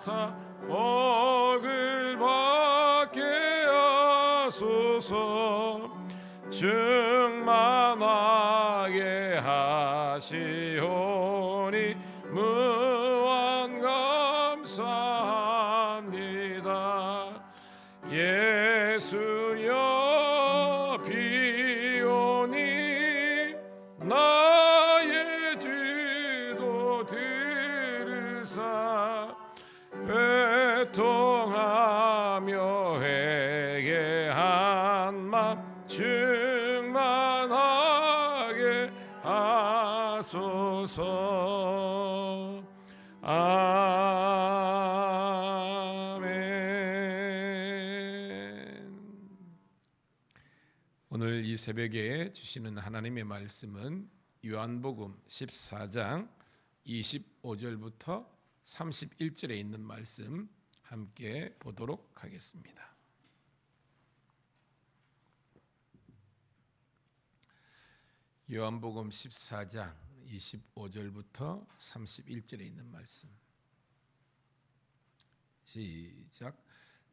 하사 복을 받게 하소서. 충만하게 하시오니 무한 감사합니다. 예수여 비오니 나의 뒤도 들으사 애통하며 회개한 맘 충만하게 하소서. 아멘. 오늘 이 새벽에 주시는 하나님의 말씀은 요한복음 14장 25절부터 31절에 있는 말씀 함께 보도록 하겠습니다. 요한복음 14장 25절부터 31절에 있는 말씀. 시작.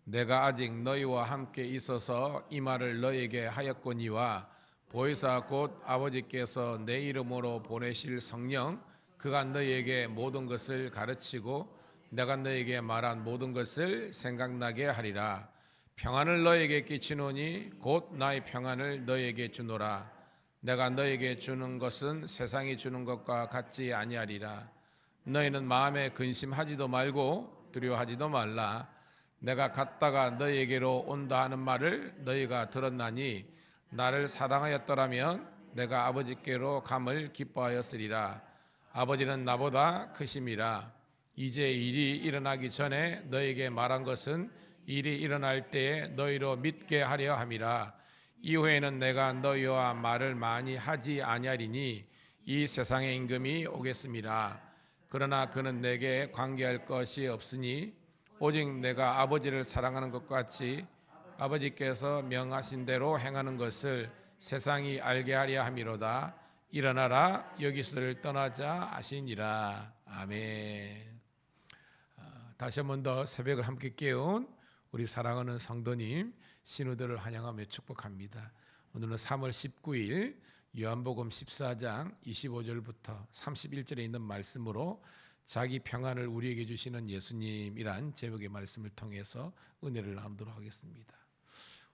내가 아직 너희와 함께 있어서 이 말을 너희에게 하였거니와 보혜사 곧 아버지께서 내 이름으로 보내실 성령 그가 너희에게 모든 것을 가르치고 내가 너희에게 말한 모든 것을 생각나게 하리라. 평안을 너희에게 끼치노니 곧 나의 평안을 너희에게 주노라. 내가 너희에게 주는 것은 세상이 주는 것과 같지 아니하리라. 너희는 마음에 근심하지도 말고 두려워하지도 말라. 내가 갔다가 너희에게로 온다 하는 말을 너희가 들었나니 나를 사랑하였더라면 내가 아버지께로 감을 기뻐하였으리라. 아버지는 나보다 크심이라. 이제 일이 일어나기 전에 너희에게 말한 것은 일이 일어날 때에 너희로 믿게 하려 함이라. 이후에는 내가 너희와 말을 많이 하지 아니하리니 이 세상의 임금이 오겠습니다. 그러나 그는 내게 관계할 것이 없으니 오직 내가 아버지를 사랑하는 것 같이 아버지께서 명하신 대로 행하는 것을 세상이 알게 하려 함이로다. 일어나라 여기서를 떠나자 하시니라. 아멘. 다시 한 번 더 새벽을 함께 깨운 우리 사랑하는 성도님 신우들을 환영하며 축복합니다. 오늘은 3월 19일 요한복음 14장 25절부터 31절에 있는 말씀으로 자기 평안을 우리에게 주시는 예수님이란 제목의 말씀을 통해서 은혜를 나누도록 하겠습니다.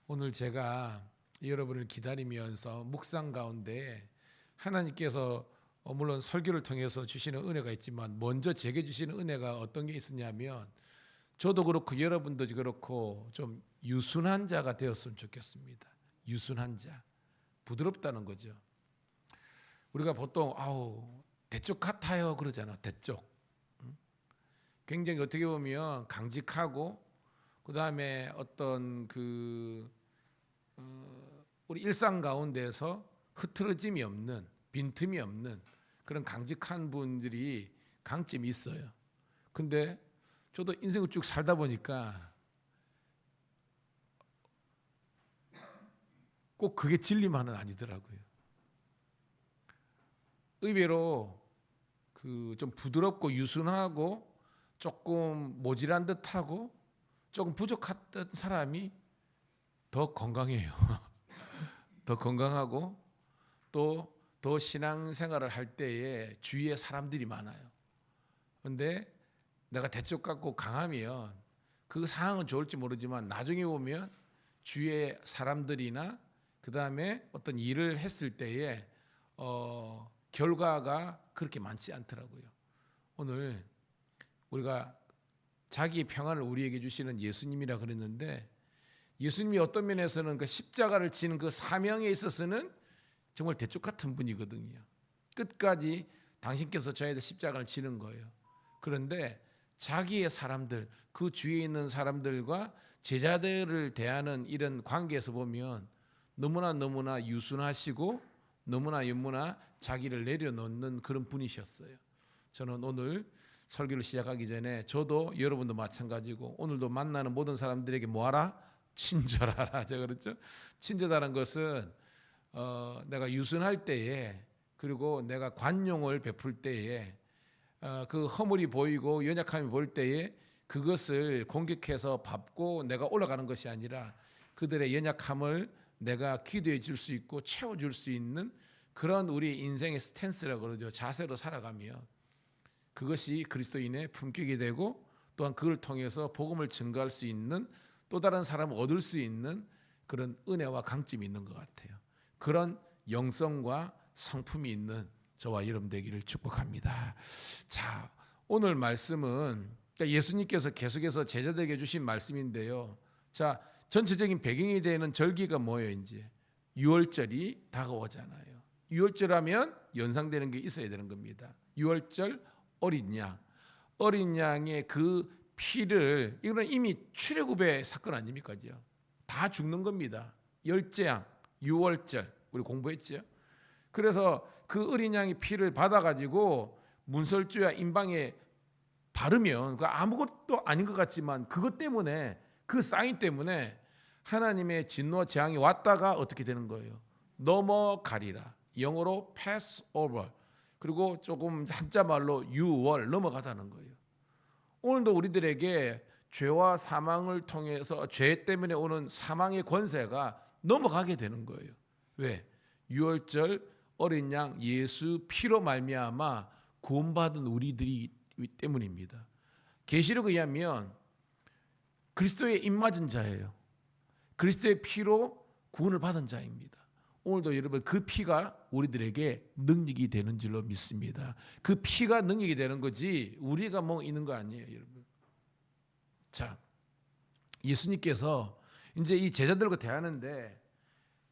오늘 제가 여러분을 기다리면서 묵상 가운데 하나님께서 물론 설교를 통해서 주시는 은혜가 있지만 먼저 제게 주시는 은혜가 어떤 게 있었냐면 저도 그렇고 여러분도 그렇고 좀 유순한 자가 되었으면 좋겠습니다. 유순한 자, 부드럽다는 거죠. 우리가 보통 대쪽 같아요 그러잖아. 대쪽. 굉장히 어떻게 보면 강직하고 그 다음에 어떤 우리 일상 가운데서 흐트러짐이 없는 빈틈이 없는 그런 강직한 분들이 강점이 있어요. 근데 저도 인생을 쭉 살다 보니까 꼭 그게 진리만은 아니더라고요. 의외로 좀 부드럽고 유순하고 조금 모질한 듯하고 조금 부족했던 사람이 더 건강해요. 더 건강하고 또 더 신앙생활을 할 때에 주위에 사람들이 많아요. 그런데 내가 대쪽 같고 강하면 그 상황은 좋을지 모르지만 나중에 보면 주위에 사람들이나 그 다음에 어떤 일을 했을 때에 결과가 그렇게 많지 않더라고요. 오늘 우리가 자기의 평안을 우리에게 주시는 예수님이라 그랬는데 예수님이 어떤 면에서는 그 십자가를 지는 그 사명에 있어서는 정말 대쪽 같은 분이거든요. 끝까지 당신께서 저희들 십자가를 지는 거예요. 그런데 자기의 사람들, 그 주위에 있는 사람들과 제자들을 대하는 이런 관계에서 보면 너무나 유순하시고 너무나 자기를 내려놓는 그런 분이셨어요. 저는 오늘 설교를 시작하기 전에 저도 여러분도 마찬가지고 오늘도 만나는 모든 사람들에게 뭐하라? 친절하라. 제가 그랬죠. 친절하다는 것은 내가 유순할 때에 그리고 내가 관용을 베풀 때에 그 허물이 보이고 연약함이 보일 때에 그것을 공격해서 밟고 내가 올라가는 것이 아니라 그들의 연약함을 내가 기도해 줄 수 있고 채워줄 수 있는 그런 우리 인생의 스탠스라고 그러죠. 자세로 살아가면 그것이 그리스도인의 품격이 되고 또한 그걸 통해서 복음을 증거할 수 있는 또 다른 사람을 얻을 수 있는 그런 은혜와 강점이 있는 것 같아요. 그런 영성과 성품이 있는 저와 여러분 되기를 축복합니다. 자, 오늘 말씀은 예수님께서 계속해서 제자들에게 주신 말씀인데요. 자, 전체적인 배경이 되는 절기가 뭐예요? 이제 유월절이 다가오잖아요. 유월절하면 연상되는 게 있어야 되는 겁니다. 유월절 어린 양, 어린 양의 그 피를, 이거는 이미 출애굽의 사건 아닙니까? 다 죽는 겁니다. 열제양, 유월절 우리 공부했죠. 그래서 그 어린 양의 피를 받아가지고 문설주야 임방에 바르면 그 아무것도 아닌 것 같지만 그것 때문에, 그 사인 때문에 하나님의 진노 재앙이 왔다가 어떻게 되는 거예요? 넘어가리라. 영어로 pass over. 그리고 조금 한자 말로 유월, 넘어가다는 거예요. 오늘도 우리들에게 죄와 사망을 통해서 죄 때문에 오는 사망의 권세가 넘어가게 되는 거예요. 왜? 유월절 어린 양 예수 피로 말미암아 구원받은 우리들이 때문입니다. 계시록에 의하면 그리스도의 입맞은 자예요. 그리스도의 피로 구원을 받은 자입니다. 오늘도 여러분 그 피가 우리들에게 능력이 되는 줄로 믿습니다. 그 피가 능력이 되는 거지 우리가 뭐 있는 거 아니에요, 여러분. 자, 예수님께서 이제 이 제자들과 대하는데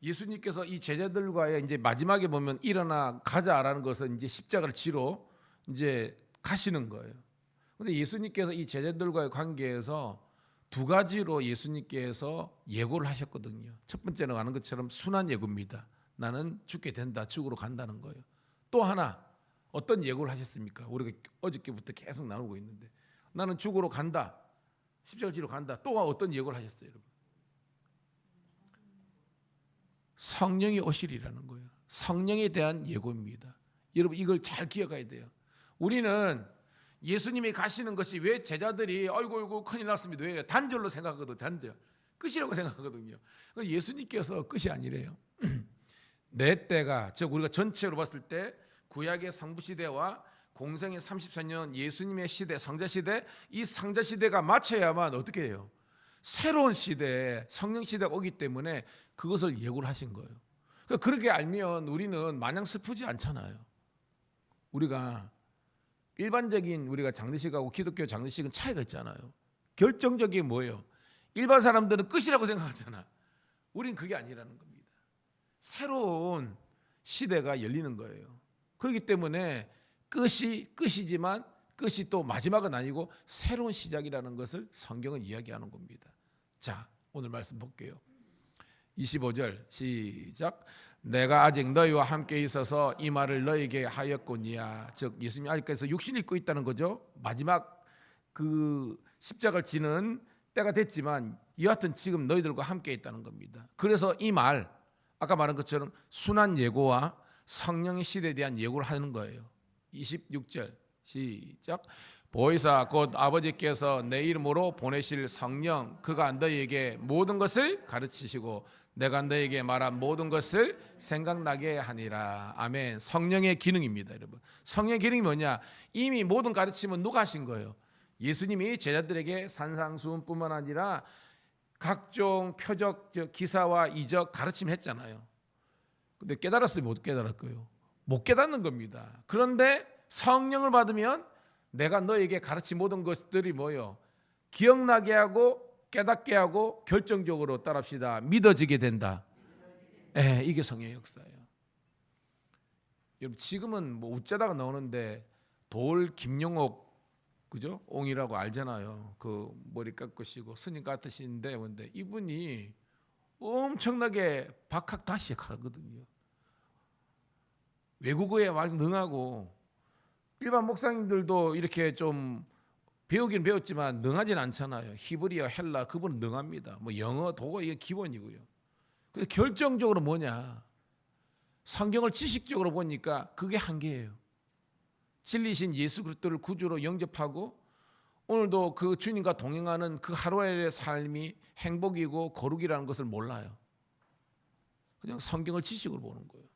예수님께서 이 제자들과의 이제 마지막에 보면 일어나 가자라는 것은 이제 십자가를 지러 이제 가시는 거예요. 그런데 예수님께서 이 제자들과의 관계에서 두 가지로 예수님께서 예고를 하셨거든요. 첫 번째는 아는 것처럼 순한 예고입니다. 나는 죽게 된다, 죽으러 간다는 거예요. 또 하나 어떤 예고를 하셨습니까? 우리가 어저께부터 계속 나누고 있는데 나는 죽으러 간다, 십자가 지러 간다. 또 어떤 예고를 하셨어요, 여러분? 성령이 오시리라는 거예요. 성령에 대한 예고입니다. 여러분 이걸 잘 기억해야 돼요. 우리는 예수님이 가시는 것이 왜 제자들이 아이고 큰일 났습니다. 왜 단절로 생각하거든요. 단절. 끝이라고 생각하거든요. 예수님께서 끝이 아니래요. 내 때가, 즉 우리가 전체로 봤을 때 구약의 성부시대와 공생의 34년 예수님의 시대, 성자시대, 이 성자시대가 맞춰야만 어떻게 해요? 새로운 시대에 성령시대가 오기 때문에 그것을 예고를 하신 거예요. 그러니까 그렇게 알면 우리는 마냥 슬프지 않잖아요. 우리가 일반적인 우리가 장례식하고 기독교 장례식은 차이가 있잖아요. 결정적인 게 뭐예요? 일반 사람들은 끝이라고 생각하잖아. 우린 그게 아니라는 겁니다. 새로운 시대가 열리는 거예요. 그렇기 때문에 끝이 끝이지만 끝이 또 마지막은 아니고 새로운 시작이라는 것을 성경은 이야기하는 겁니다. 자, 오늘 말씀 볼게요. 25절 시작. 내가 아직 너희와 함께 있어서 이 말을 너희에게 하였거니와. 즉 예수님이 아직까지 육신을 입고 있다는 거죠. 마지막 그 십자가를 지는 때가 됐지만 여하튼 지금 너희들과 함께 있다는 겁니다. 그래서 이 말, 아까 말한 것처럼 순한 예고와 성령의 시대에 대한 예고를 하는 거예요. 26절 시작. 보혜사 곧 아버지께서 내 이름으로 보내실 성령, 그가 너희에게 모든 것을 가르치시고 내가 너희에게 말한 모든 것을 생각나게 하니라. 아멘. 성령의 기능입니다, 여러분. 성령의 기능이 뭐냐? 이미 모든 가르침은 누가 하신 거예요? 예수님이 제자들에게 산상수훈뿐만 아니라 각종 표적, 기사와 이적 가르침했잖아요. 근데 깨달았어요? 못 깨달았고요? 못 깨닫는 겁니다. 그런데 성령을 받으면 내가 너에게 가르친 모든 것들이 뭐예요? 기억나게 하고 깨닫게 하고 결정적으로 따라합시다. 믿어지게 된다. 예, 이게 성령의 역사예요. 여러분 지금은 뭐 웃자다가 나오는데 돌 김용옥 그죠? 옹이라고 알잖아요. 그 머리 깎으시고 스님 같으신데 근데 이분이 엄청나게 박학다식하거든요. 외국어에 막 능하고 일반 목사님들도 이렇게 좀 배우긴 배웠지만 능하진 않잖아요. 히브리어, 헬라 그분은 능합니다. 뭐 영어, 독어 이게 기본이고요. 그래서 결정적으로 뭐냐? 성경을 지식적으로 보니까 그게 한계예요. 진리신 예수 그리스도를 구주로 영접하고 오늘도 그 주님과 동행하는 그 하루의 삶이 행복이고 거룩이라는 것을 몰라요. 그냥 성경을 지식으로 보는 거예요.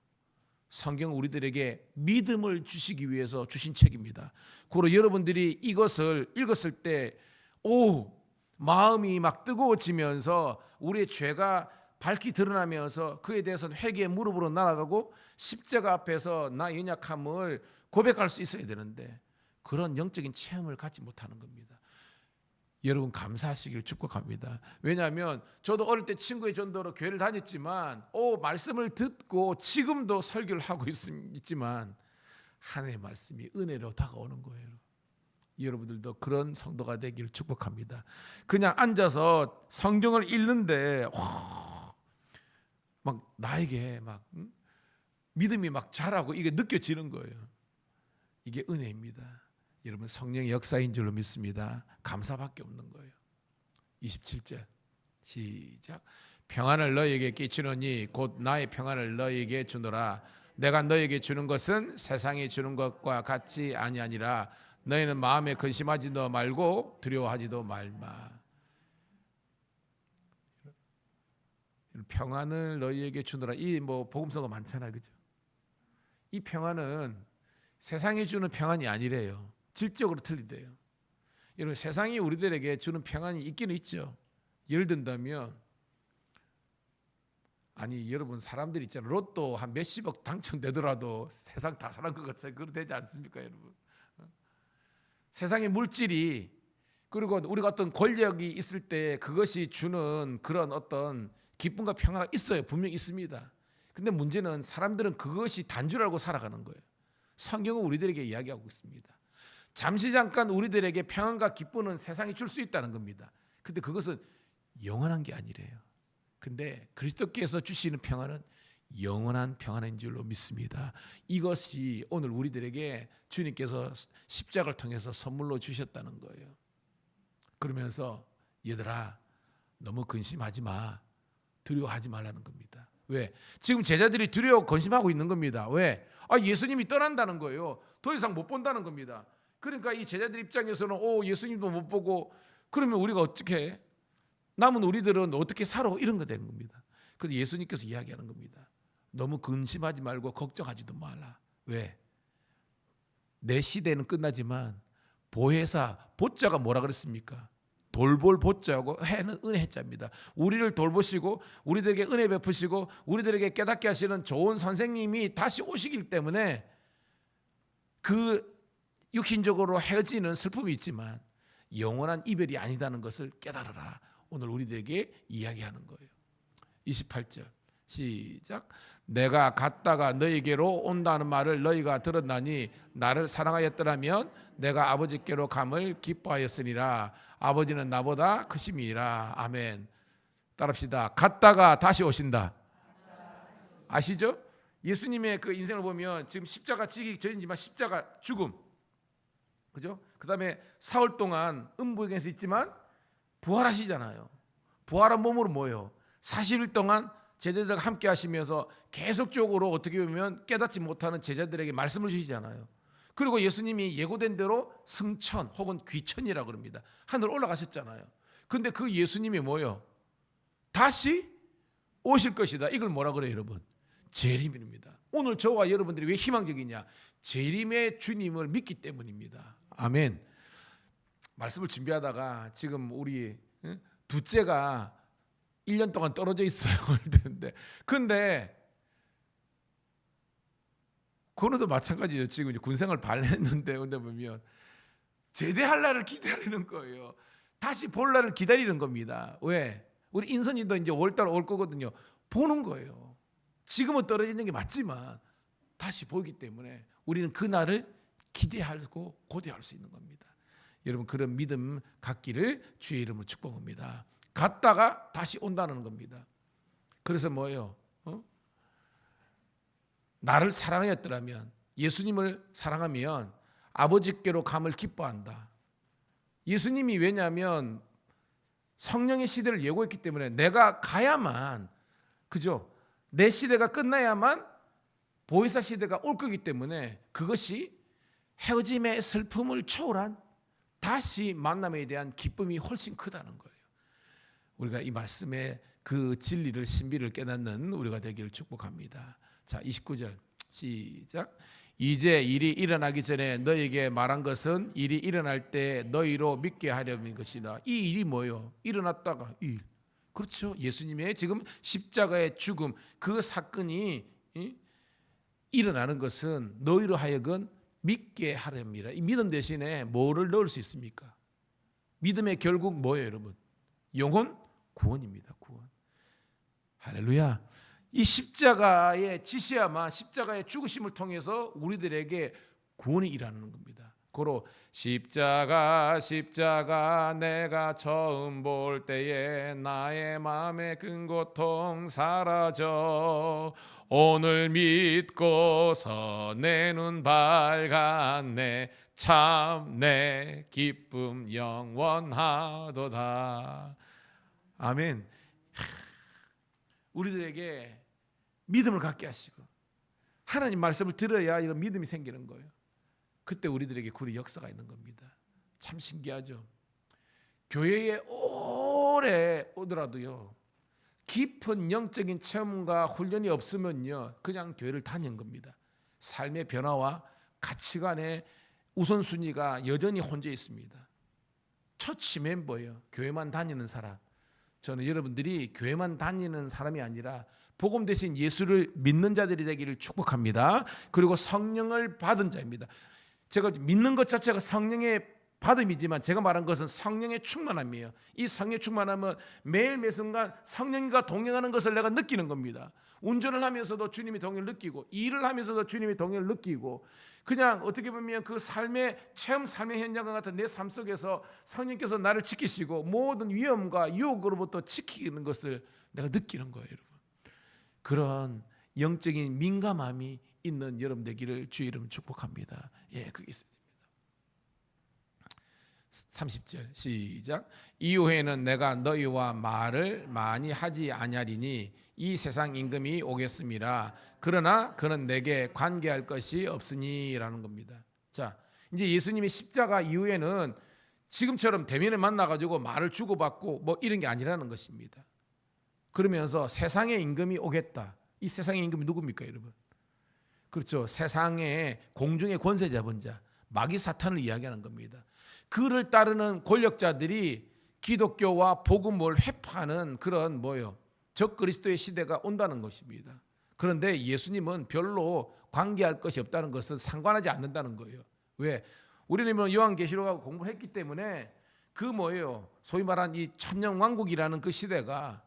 성경은 우리들에게 믿음을 주시기 위해서 주신 책입니다. 그리고 여러분들이 이것을 읽었을 때 마음이 막 뜨거워지면서 우리의 죄가 밝히 드러나면서 그에 대해서는 회개의 무릎으로 날아가고 십자가 앞에서 나의 연약함을 고백할 수 있어야 되는데 그런 영적인 체험을 갖지 못하는 겁니다. 여러분 감사하시길 축복합니다. 왜냐하면 저도 어릴 때 친구의 전도로 교회를 다녔지만 말씀을 듣고 지금도 설교를 하고 있지만 하나님의 말씀이 은혜로 다가오는 거예요. 여러분들도 그런 성도가 되길 축복합니다. 그냥 앉아서 성경을 읽는데 막 나에게 막 믿음이 막 자라고 이게 느껴지는 거예요. 이게 은혜입니다. 여러분 성령의 역사인 줄로 믿습니다. 감사밖에 없는 거예요. 27절 시작. 평안을 너희에게 끼치노니 곧 나의 평안을 너희에게 주노라. 내가 너희에게 주는 것은 세상이 주는 것과 같이 아니하니라. 너희는 마음에 근심하지도 말고 두려워하지도 말마. 평안을 너희에게 주노라. 이 복음서가 많잖아요, 그죠? 이 평안은 세상이 주는 평안이 아니래요. 질적으로 틀리대요. 여러분 세상이 우리들에게 주는 평안이 있기는 있죠. 예를 든다면 여러분 사람들 있잖아요. 로또 한 몇십억 당첨되더라도 세상 다 사는 것 같아요. 그렇게 되지 않습니까, 여러분? 세상의 물질이 그리고 우리가 어떤 권력이 있을 때 그것이 주는 그런 어떤 기쁨과 평화가 있어요. 분명히 있습니다. 근데 문제는 사람들은 그것이 단줄 알고 살아가는 거예요. 성경은 우리들에게 이야기하고 있습니다. 잠시 잠깐 우리들에게 평안과 기쁨은 세상이 줄 수 있다는 겁니다. 근데 그것은 영원한 게 아니래요. 근데 그리스도께서 주시는 평안은 영원한 평안인 줄로 믿습니다. 이것이 오늘 우리들에게 주님께서 십자가를 통해서 선물로 주셨다는 거예요. 그러면서 얘들아 너무 근심하지 마. 두려워하지 말라는 겁니다. 왜? 지금 제자들이 두려워 근심하고 있는 겁니다. 왜? 예수님이 떠난다는 거예요. 더 이상 못 본다는 겁니다. 그러니까 이 제자들 입장에서는 예수님도 못 보고 그러면 우리가 어떻게 해? 남은 우리들은 어떻게 살아? 이런 거 되는 겁니다. 그런데 예수님께서 이야기하는 겁니다. 너무 근심하지 말고 걱정하지도 말라. 왜? 내 시대는 끝나지만 보혜사 보자가 뭐라 그랬습니까? 돌볼 보자고 해는 은혜 해자입니다. 우리를 돌보시고 우리들에게 은혜 베푸시고 우리들에게 깨닫게 하시는 좋은 선생님이 다시 오시기 때문에 그 육신적으로 헤어지는 슬픔이 있지만 영원한 이별이 아니다는 것을 깨달아라. 오늘 우리들에게 이야기하는 거예요. 28절 시작. 내가 갔다가 너희에게로 온다는 말을 너희가 들었나니 나를 사랑하였더라면 내가 아버지께로 감을 기뻐하였으니라. 아버지는 나보다 크심이라. 아멘. 따라합시다. 갔다가 다시 오신다. 아시죠? 예수님의 그 인생을 보면 지금 십자가 지기 전이지만 십자가 죽음, 그죠? 그 다음에 사흘 동안 음부에서 있지만 부활하시잖아요. 부활한 몸으로 뭐예요? 40일 동안 제자들과 함께 하시면서 계속적으로 어떻게 보면 깨닫지 못하는 제자들에게 말씀을 주시잖아요. 그리고 예수님이 예고된 대로 승천 혹은 귀천이라고 합니다. 하늘 올라가셨잖아요. 근데 그 예수님이 뭐예요? 다시 오실 것이다. 이걸 뭐라 그래요, 여러분? 재림입니다. 오늘 저와 여러분들이 왜 희망적이냐? 재림의 주님을 믿기 때문입니다. 아멘. 말씀을 준비하다가 지금 우리 둘째가 1년 동안 떨어져 있어요. 근데 그거도 마찬가지예요. 지금 군생활 반했는데 근데 보면 제대할 날을 기다리는 거예요. 다시 볼 날을 기다리는 겁니다. 왜? 우리 인선이도 이제 5월달 올 거거든요. 보는 거예요. 지금은 떨어지는 게 맞지만 다시 보기 때문에 우리는 그 날을 기대하고 고대할 수 있는 겁니다. 여러분 그런 믿음 갖기를 주의 이름으로 축복합니다. 갔다가 다시 온다는 겁니다. 그래서 뭐예요? 나를 사랑하였더라면, 예수님을 사랑하면 아버지께로 감을 기뻐한다. 예수님이 왜냐하면 성령의 시대를 예고했기 때문에 내가 가야만, 그죠? 내 시대가 끝나야만 보혜사 시대가 올 거기 때문에 그것이 헤어짐의 슬픔을 초월한 다시 만남에 대한 기쁨이 훨씬 크다는 거예요. 우리가 이 말씀의 그 진리를 신비를 깨닫는 우리가 되기를 축복합니다. 자, 29절 시작. 이제 일이 일어나기 전에 너희에게 말한 것은 일이 일어날 때 너희로 믿게 하려는 것이라. 이 일이 뭐예요? 일어났다가 일. 그렇죠. 예수님의 지금 십자가의 죽음 그 사건이 일어나는 것은 너희로 하여금 믿게 하렵니다. 이 믿음 대신에 뭐를 넣을 수 있습니까? 믿음의 결국 뭐예요, 여러분? 영혼 구원입니다. 구원. 할렐루야. 이 십자가의 지시야마 십자가의 죽으심을 통해서 우리들에게 구원이 일어나는 겁니다. 고로 십자가 내가 처음 볼 때에 나의 마음의 큰 고통 사라져 오늘 믿고서 내 눈 밝았네 참 내 기쁨 영원하도다. 아멘. 우리들에게 믿음을 갖게 하시고 하나님 말씀을 들어야 이런 믿음이 생기는 거예요. 그때 우리들에게 구원의 역사가 있는 겁니다. 참 신기하죠. 교회에 오래 오더라도요 깊은 영적인 체험과 훈련이 없으면요 그냥 교회를 다니는 겁니다. 삶의 변화와 가치관의 우선순위가 여전히 혼재 있습니다. 처치 멤버예요. 교회만 다니는 사람. 저는 여러분들이 교회만 다니는 사람이 아니라 복음 대신 예수를 믿는 자들이 되기를 축복합니다. 그리고 성령을 받은 자입니다. 제가 믿는 것 자체가 성령의 받음이지만 제가 말한 것은 성령의 충만함이에요. 이 성령의 충만함은 매일 매 순간 성령과 동행하는 것을 내가 느끼는 겁니다. 운전을 하면서도 주님의 동행을 느끼고 일을 하면서도 주님의 동행을 느끼고 그냥 어떻게 보면 그 삶의 체험 삶의 현장과 같은 내 삶 속에서 성령께서 나를 지키시고 모든 위험과 유혹으로부터 지키는 것을 내가 느끼는 거예요, 여러분. 그런 영적인 민감함이 있는 여러분 되기를 주의 이름 축복합니다. 예, 그게 있습니다. 30절 시작. 이후에는 내가 너희와 말을 많이 하지 아니하리니 이 세상 임금이 오겠음이라. 그러나 그는 내게 관계할 것이 없으니라는 겁니다. 자, 이제 예수님이 십자가 이후에는 지금처럼 대면에 만나가지고 말을 주고받고 뭐 이런 게 아니라는 것입니다. 그러면서 세상의 임금이 오겠다. 이 세상의 임금이 누굽니까, 여러분? 그렇죠. 세상의 공중의 권세 잡은 자, 마귀 사탄을 이야기하는 겁니다. 그를 따르는 권력자들이 기독교와 복음을 회파하는 그런 적그리스도의 시대가 온다는 것입니다. 그런데 예수님은 별로 관계할 것이 없다는 것을 상관하지 않는다는 거예요. 왜? 우리는 요한계시록하고 공부를 했기 때문에 소위 말한 이 천년왕국이라는 그 시대가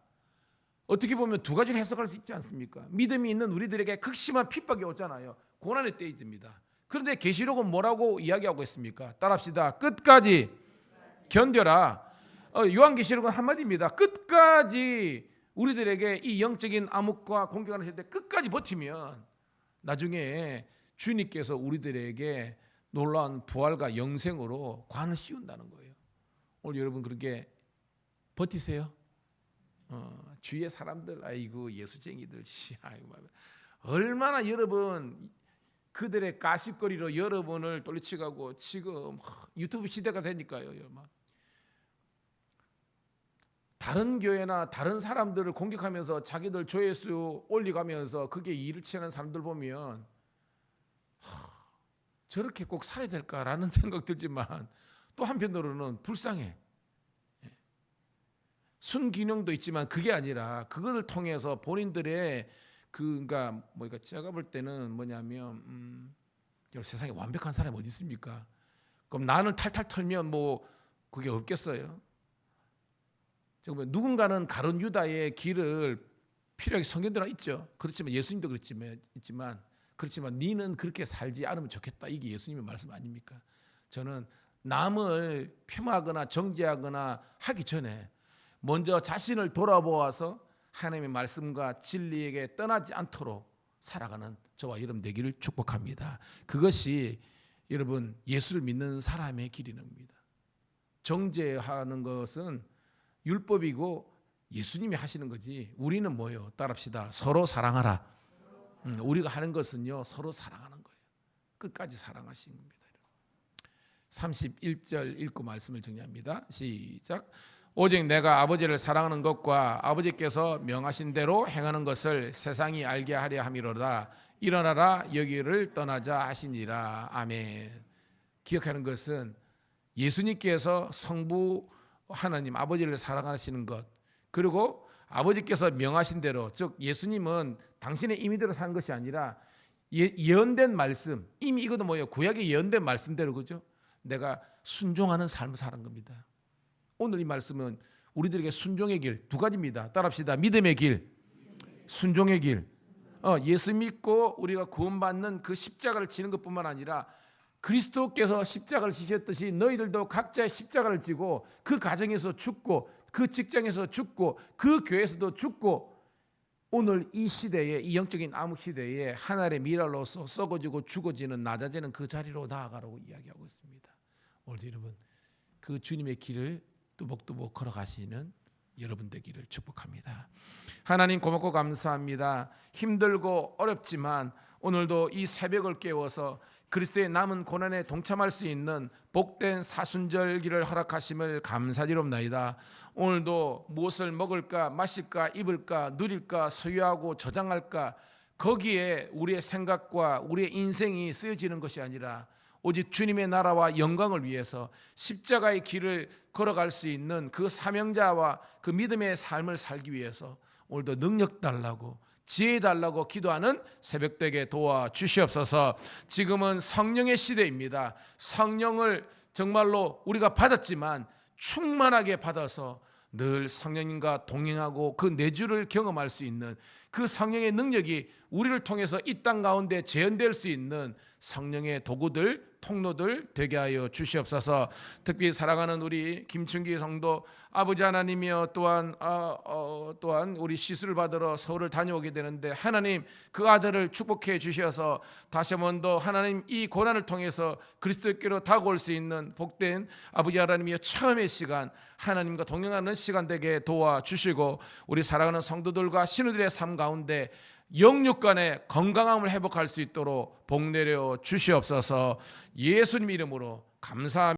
어떻게 보면 두 가지를 해석할 수 있지 않습니까? 믿음이 있는 우리들에게 극심한 핍박이 오잖아요. 고난의 때이집니다. 그런데 계시록은 뭐라고 이야기하고 있습니까? 따라합시다. 끝까지 견뎌라. 요한계시록은 한마디입니다. 끝까지 우리들에게 이 영적인 암흑과 공격하는 시대 끝까지 버티면 나중에 주님께서 우리들에게 놀라운 부활과 영생으로 관을 씌운다는 거예요. 오늘 여러분 그렇게 버티세요. 주위의 사람들 아이고 예수쟁이들 얼마나 여러분 그들의 가십거리로 여러분을 돌려치고 지금 유튜브 시대가 되니까요. 다른 교회나 다른 사람들을 공격하면서 자기들 조회수 올리가면서 그게 일을 취하는 사람들 보면 저렇게 꼭 살아야 될까라는 생각 들지만 또 한편으로는 불쌍해. 순기능도 있지만 그게 아니라 그거를 통해서 본인들의 제가 볼 때는 뭐냐면 세상에 완벽한 사람이 어디 있습니까? 그럼 나는 탈탈 털면 그게 없겠어요? 정말 누군가는 가룟 유다의 길을 필요하게 성경대로 있죠. 그렇지만 예수님도 그렇지만 너는 그렇게 살지 않으면 좋겠다. 이게 예수님의 말씀 아닙니까? 저는 남을 폄하하거나 정죄하거나 하기 전에 먼저 자신을 돌아보아서 하나님의 말씀과 진리에게 떠나지 않도록 살아가는 저와 여러분 되기를 축복합니다. 그것이 여러분 예수를 믿는 사람의 길입니다. 정죄하는 것은 율법이고 예수님이 하시는 거지 우리는 뭐예요? 따라합시다. 서로 사랑하라. 우리가 하는 것은요 서로 사랑하는 거예요. 끝까지 사랑하시는 겁니다. 31절 읽고 말씀을 정리합니다. 시작. 오직 내가 아버지를 사랑하는 것과 아버지께서 명하신 대로 행하는 것을 세상이 알게 하려 함이로다. 일어나라 여기를 떠나자 하시니라. 아멘. 기억하는 것은 예수님께서 성부 하나님 아버지를 사랑하시는 것, 그리고 아버지께서 명하신 대로, 즉 예수님은 당신의 임의대로 산 것이 아니라 예언된 말씀, 이미 이것도 뭐예요? 구약의 예언된 말씀대로, 그죠? 내가 순종하는 삶을 사는 겁니다. 오늘 이 말씀은 우리들에게 순종의 길 두 가지입니다. 따라합시다. 믿음의 길, 순종의 길. 예수 믿고 우리가 구원받는 그 십자가를 지는 것뿐만 아니라 그리스도께서 십자가를 지셨듯이 너희들도 각자의 십자가를 지고 그 가정에서 죽고 그 직장에서 죽고 그 교회에서도 죽고 오늘 이 시대에, 이 영적인 암흑 시대에 하나님의 미랄로서 썩어지고 죽어지는, 낮아지는 그 자리로 나아가라고 이야기하고 있습니다. 오늘 여러분 그 주님의 길을 뚜벅뚜벅 걸어가시는 여러분 되기를 축복합니다. 하나님 고맙고 감사합니다. 힘들고 어렵지만 오늘도 이 새벽을 깨워서 그리스도의 남은 고난에 동참할 수 있는 복된 사순절기를 허락하심을 감사드리옵나이다. 오늘도 무엇을 먹을까, 마실까, 입을까, 누릴까, 소유하고 저장할까, 거기에 우리의 생각과 우리의 인생이 쓰여지는 것이 아니라 오직 주님의 나라와 영광을 위해서 십자가의 길을 걸어갈 수 있는 그 사명자와 그 믿음의 삶을 살기 위해서 오늘도 능력 달라고, 지혜 달라고 기도하는 새벽되게 도와주시옵소서. 지금은 성령의 시대입니다. 성령을 정말로 우리가 받았지만 충만하게 받아서 늘 성령님과 동행하고 그 내주를 경험할 수 있는 그 성령의 능력이 우리를 통해서 이 땅 가운데 재현될 수 있는 성령의 도구들, 통로들 되게 하여 주시옵소서. 특히 사랑하는 우리 김춘기 성도 아버지 하나님이여, 또한 우리 시술을 받으러 서울을 다녀오게 되는데 하나님 그 아들을 축복해 주셔서 다시 한 번 더 하나님 이 고난을 통해서 그리스도께로 다가올 수 있는 복된 아버지 하나님이여 처음의 시간, 하나님과 동행하는 시간 되게 도와주시고 우리 사랑하는 성도들과 신우들의 삶 가운데 영육 간의 건강함을 회복할 수 있도록 복 내려 주시옵소서. 예수님 이름으로 감사합니다.